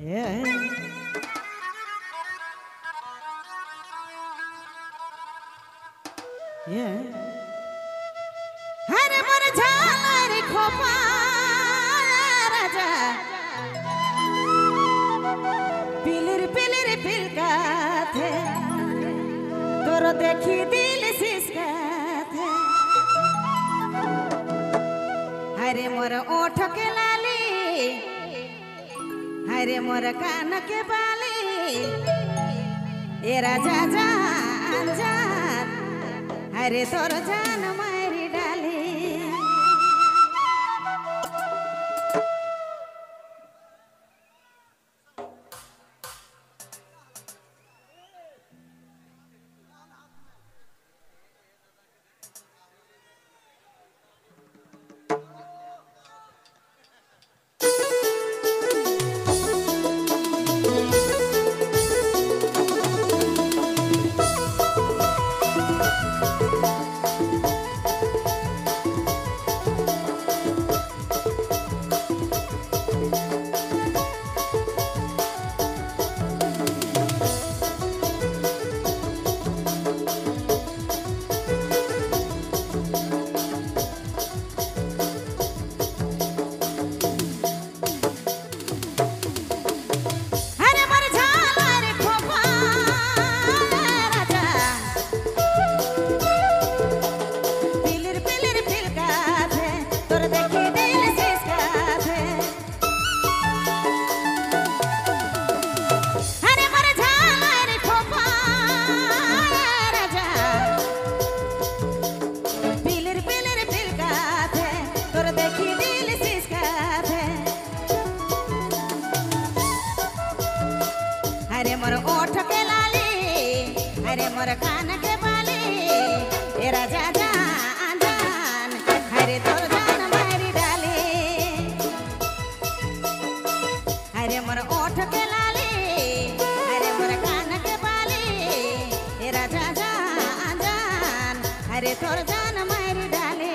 Yeah. Yeah. हरे मर झालर खोपा राजा पिलिर पिलिर पिलका थे तोरो देखी दिल सिसका थे हरे मोर ओठ के लाली हरे मोर कान के बाली ए राजा जान जान हरे तोर जान मारी डाली हरे मोर ओठ के लाली हरे मोर कान के बाली ए राजा जान जान हरे तोर जान मारी डाली हरे मोर ओठ के लाली हरे मोर कान के बाली ए राजा जान जान हरे तोर जान मारी डाली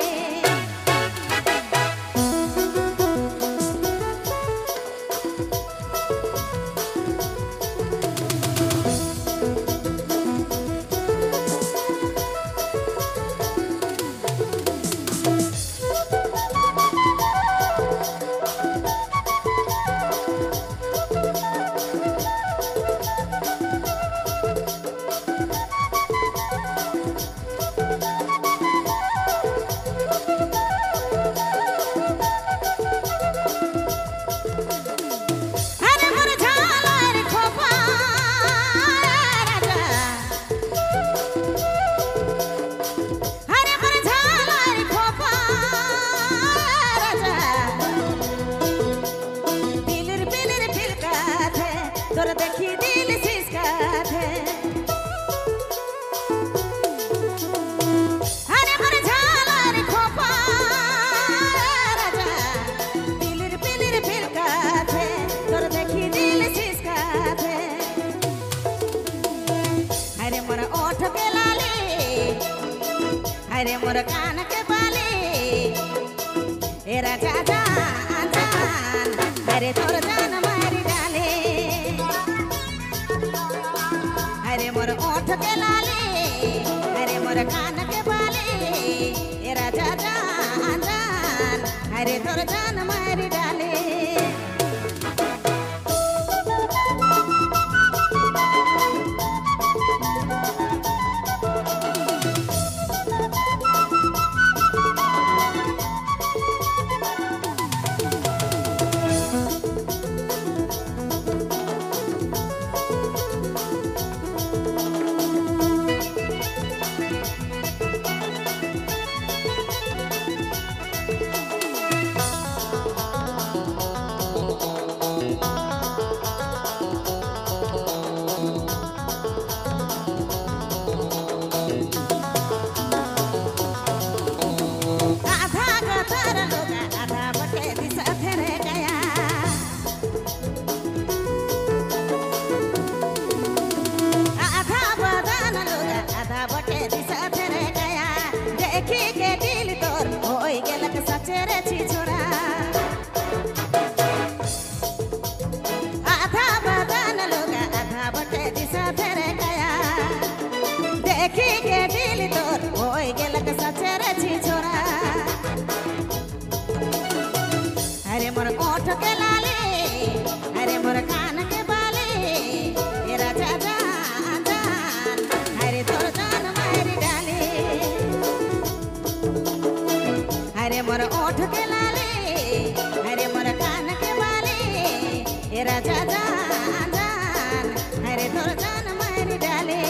तोर देखी दिल सिसका थे हरे मोर झालर खोपा राजा पिलिर पिलिर फिरका थे तोर देखी दिल सिसका थे हरे मोर ओठ के लाली हरे मोर कान के बाली ए राजा जान जान हरे तोर जान मारी डाले हरे मोर ओठ के लाली हरे मोर कान के बाली ए राजा जान जान हरे तोर जान मारी डाले राजा जान जान अरे तोर जान मारी डाले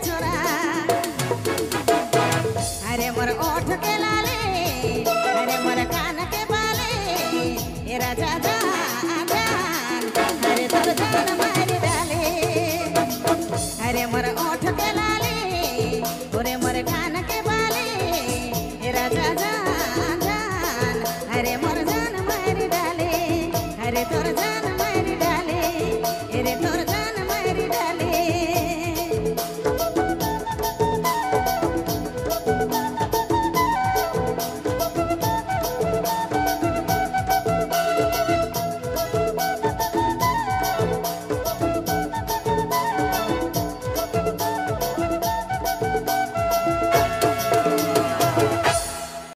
छोरा